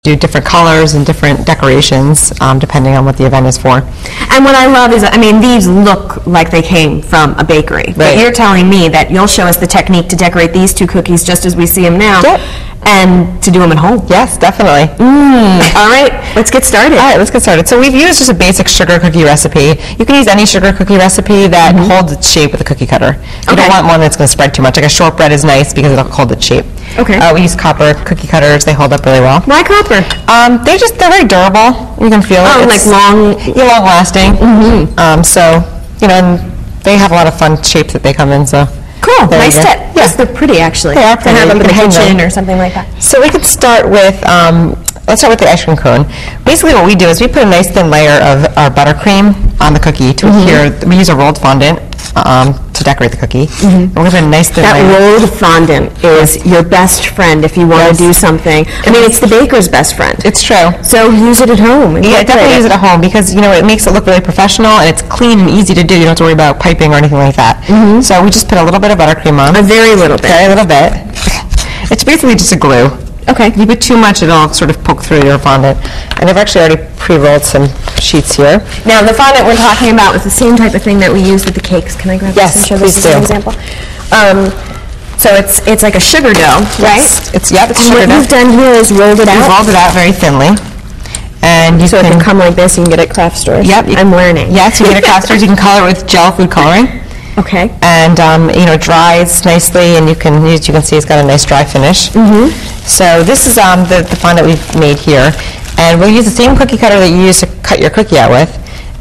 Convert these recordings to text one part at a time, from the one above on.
do different colors and different decorations depending on what the event is for. And what I love is, I mean, these look like they came from a bakery. But you're telling me that you'll show us the technique to decorate these 2 cookies just as we see them now. Yep. And to do them at home. Yes, definitely. All right, let's get started. All right, let's get started. So we've used just a basic sugar cookie recipe. You can use any sugar cookie recipe that holds its shape with a cookie cutter. You don't want one that's going to spread too much. Like a shortbread is nice because it'll hold its shape. Okay. We use copper cookie cutters. They hold up really well. Why copper? They're very durable. You can feel it. Like long... Yeah, long lasting. So, and they have a lot of fun shapes that they come in, so... Cool, nice tip. Yes, they're pretty actually. They are pretty. To have them in the kitchen or something like that. So we could start with, let's start with the ice cream cone. Basically what we do is we put a nice thin layer of our buttercream on the cookie to adhere. We use a rolled fondant to decorate the cookie. And we're going to put a nice thin layer. That rolled fondant is your best friend if you want to do something. I mean, it's the baker's best friend. It's true. So use it at home. Yeah, definitely use it at home because, it makes it look really professional and it's clean and easy to do. You don't have to worry about piping or anything like that. So we just put a little bit of buttercream on. A very little bit. Very little bit. It's basically just a glue. Okay. If you put too much, it'll sort of poke through your fondant. And I've actually already pre-rolled some sheets here. Now, the fondant we're talking about is the same type of thing that we use with the cakes. Can I grab this and show this as an example? So it's like a sugar dough, right? It's sugar dough. What you've done here is rolled it out. We've rolled it out very thinly. And so it can come like this. You can get it at craft stores. Yep. I'm learning. Yes, you can get it at craft stores. You can color it with gel food coloring. Okay. And it dries nicely, and you can see it's got a nice dry finish. So this is the fondant we've made here, and we'll use the same cookie cutter that you use to cut your cookie out with,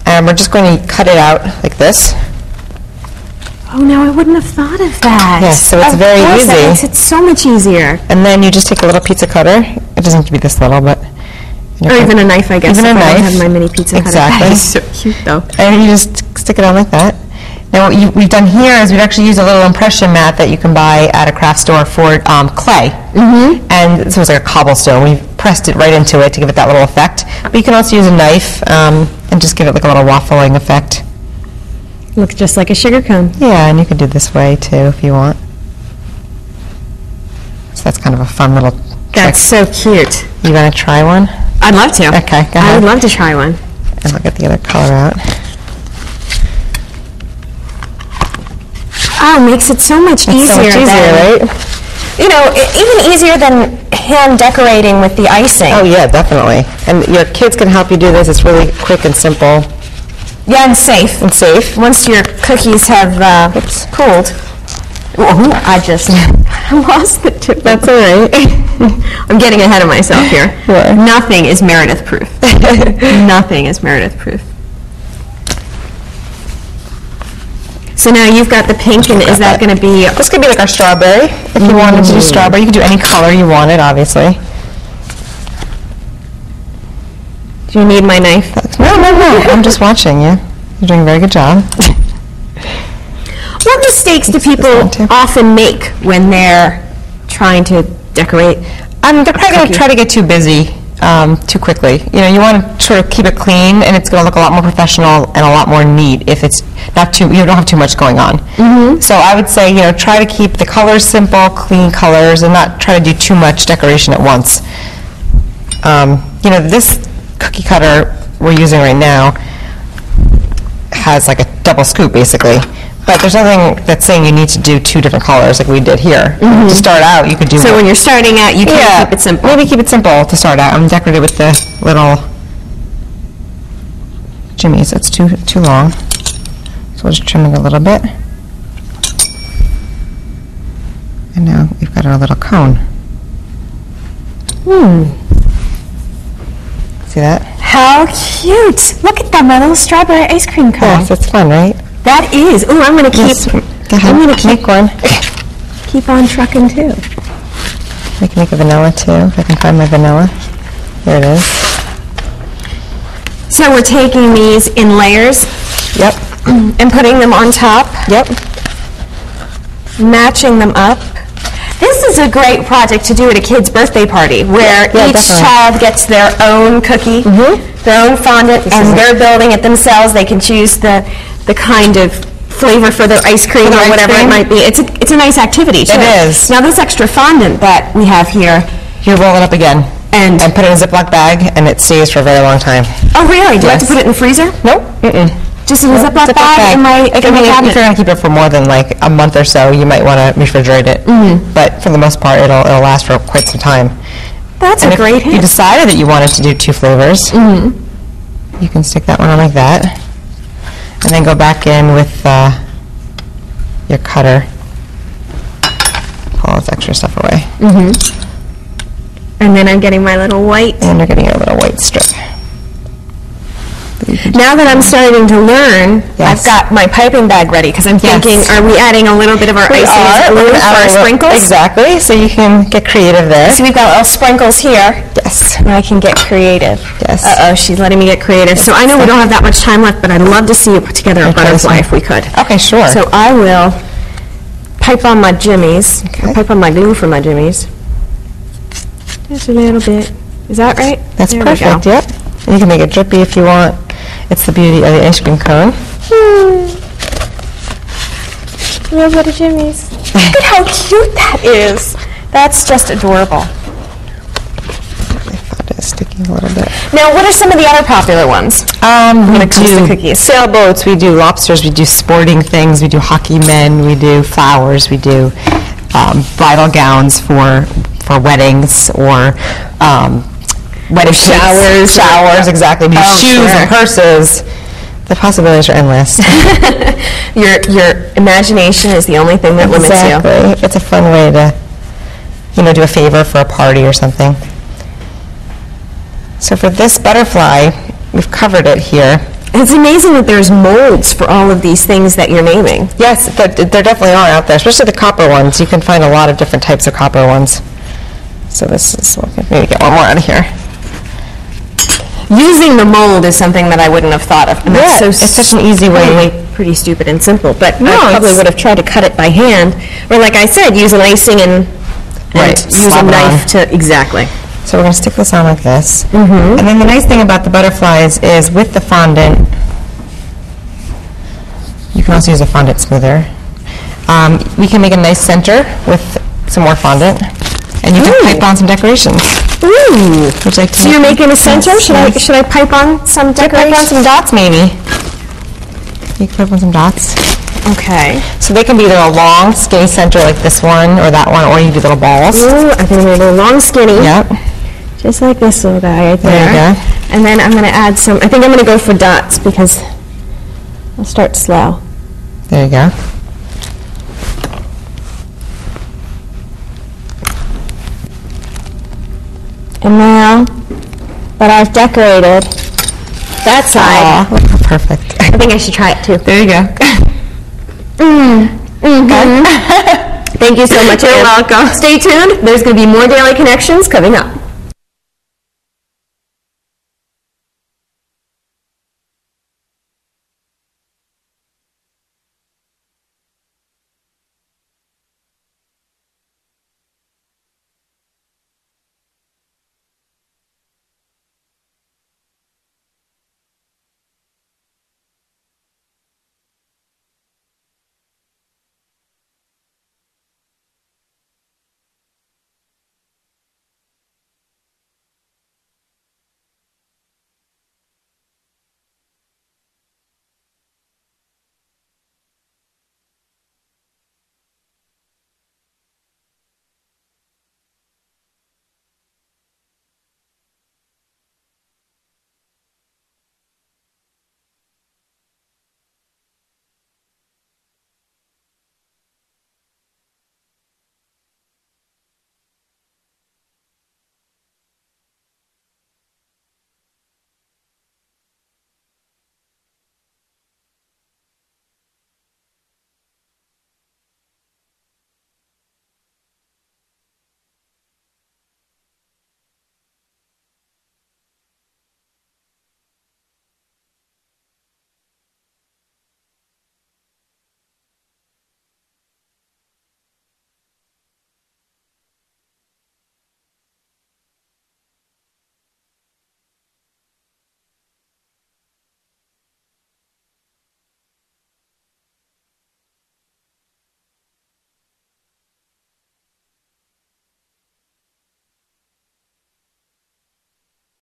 and we're just going to cut it out like this. Oh no, I wouldn't have thought of that. Yes, so it's very easy. That makes it so much easier. And then you just take a little pizza cutter. It doesn't have to be this little, but. Or even a knife, I guess. Even a knife. I don't have my mini pizza cutter. Exactly. That is so cute, though. And you just stick it on like that. Now what we've done here is we've actually used a little impression mat that you can buy at a craft store for clay. And so it's like a cobblestone. We've pressed it right into it to give it that little effect. But you can also use a knife and just give it like a little waffling effect. Looks just like a sugar cone. Yeah, and you could do this way too if you want. So that's kind of a fun little trick. That's so cute. You want to try one? I'd love to. Okay, go ahead. I would love to try one. And I'll get the other color out. Oh, it makes it so much easier. So much easier, right? Even easier than hand decorating with the icing. Oh yeah, definitely. And your kids can help you do this. It's really quick and simple. Yeah, and safe. And safe. Once your cookies have cooled. Ooh, I lost the tip. That's all right. I'm getting ahead of myself here. Sure. Nothing is Meredith proof. Nothing is Meredith proof. So now you've got the pink, and is that going to be... This could be like our strawberry. If you wanted to do strawberry, you could do any color you wanted, obviously. Do you need my knife? No. I'm just watching you. You're doing a very good job. What mistakes do people often make when they're trying to decorate? They're probably going to try to get too busy too quickly. You want to sort of keep it clean, and it's going to look a lot more professional and a lot more neat if it's not too. You don't have too much going on. So I would say try to keep the colors simple, clean colors, and not try to do too much decoration at once. This cookie cutter we're using right now has like a double scoop basically. But there's nothing that's saying you need to do 2 different colors like we did here. To start out, you could do... So when you're starting out, you can keep it simple. Maybe keep it simple to start out. I'm decorated with the little jimmies. That's too long. So we'll just trim it a little bit. And now we've got our little cone. See that? How cute! Look at that, my little strawberry ice cream cone. Yes, it's fun, right? That is. Oh, I'm going to keep. Go ahead. I'm going to make one. Keep on trucking too. I can make a vanilla too. If I can find my vanilla. Here it is. So we're taking these in layers. Yep. And putting them on top. Yep. Matching them up. This is a great project to do at a kid's birthday party where each child gets their own cookie, their own fondant, and they're building it themselves. They can choose the kind of flavor for their ice cream or whatever it might be. It's a nice activity too. It is. Now this extra fondant that we have here, you roll it up again. And put it in a Ziploc bag, and it stays for a very long time. Oh, really? Do I have to Yes. put it in the freezer? Nope. Just in a Ziploc bag in my If you're going to keep it for more than like a month or so, you might want to refrigerate it. But for the most part, it'll last for quite some time. That's And a great if you hint. decided that you wanted to do 2 flavors, you can stick that one on like that, and then go back in with your cutter. Pull all this extra stuff away. And then I'm getting my little white. And you're getting your little white strip. Now that I'm starting to learn, Yes. I've got my piping bag ready, because I'm Yes. thinking, are we adding a little bit of our icing as glue for our sprinkles? Exactly, so you can get creative there. So we've got little sprinkles here. Yes. And I can get creative. Yes. Uh-oh, she's letting me get creative. So I know we don't have that much time left, but I'd love to see you put together a butterfly if we could. Okay, sure. So I will pipe on my jimmies, or pipe on my glue for my jimmies. Just a little bit. Is that right? That's There we perfect, go. yep. And you can make it drippy if you want. It's the beauty of the ice cream cone. Little bit of jimmies. Look at how cute that is. That's just adorable. My foot is sticking a little bit. Now, what are some of the other popular ones? We it comes to do cookies? sailboats, we do lobsters, we do sporting things, we do hockey men, we do flowers, we do bridal gowns for weddings or wedding showers. Showers, exactly. We do shoes and purses. The possibilities are endless. Your imagination is the only thing that limits you. Exactly. It's a fun way to, do a favor for a party or something. So for this butterfly, we've covered it here. It's amazing that there's molds for all of these things that you're naming. Yes, there definitely are out there, especially the copper ones. You can find a lot of different types of copper ones. So this is, maybe get one more out of here. Using the mold is something that I wouldn't have thought of. And Yeah, that's it's such an easy way. Probably pretty stupid and simple, but No, I probably it's- would have tried to cut it by hand, or like I said, use an icing and Right, use a slap it knife on. to, exactly. So we're going to stick this on like this. And then the nice thing about the butterflies is with the fondant, you can also use a fondant smoother. We can make a nice center with some more fondant, and you can pipe on some decorations. Ooh. Would you like to So you're make- making a center? Yes, Should I pipe on some pipe decoration? on some dots, maybe. You can pipe on some dots. Okay. So they can be either a long, skinny center like this one or that one, or you can do little balls. Ooh, I think I'm going to do a long skinny. Yep. Just like this little guy right there. There you go. And then I'm going to add some, I think I'm going to go for dots because I'll start slow. There you go. And now that I've decorated that side, Aw, perfect. I think I should try it too. There you go. Thank you so much. You're welcome. Stay tuned. There's going to be more Daily Connections coming up.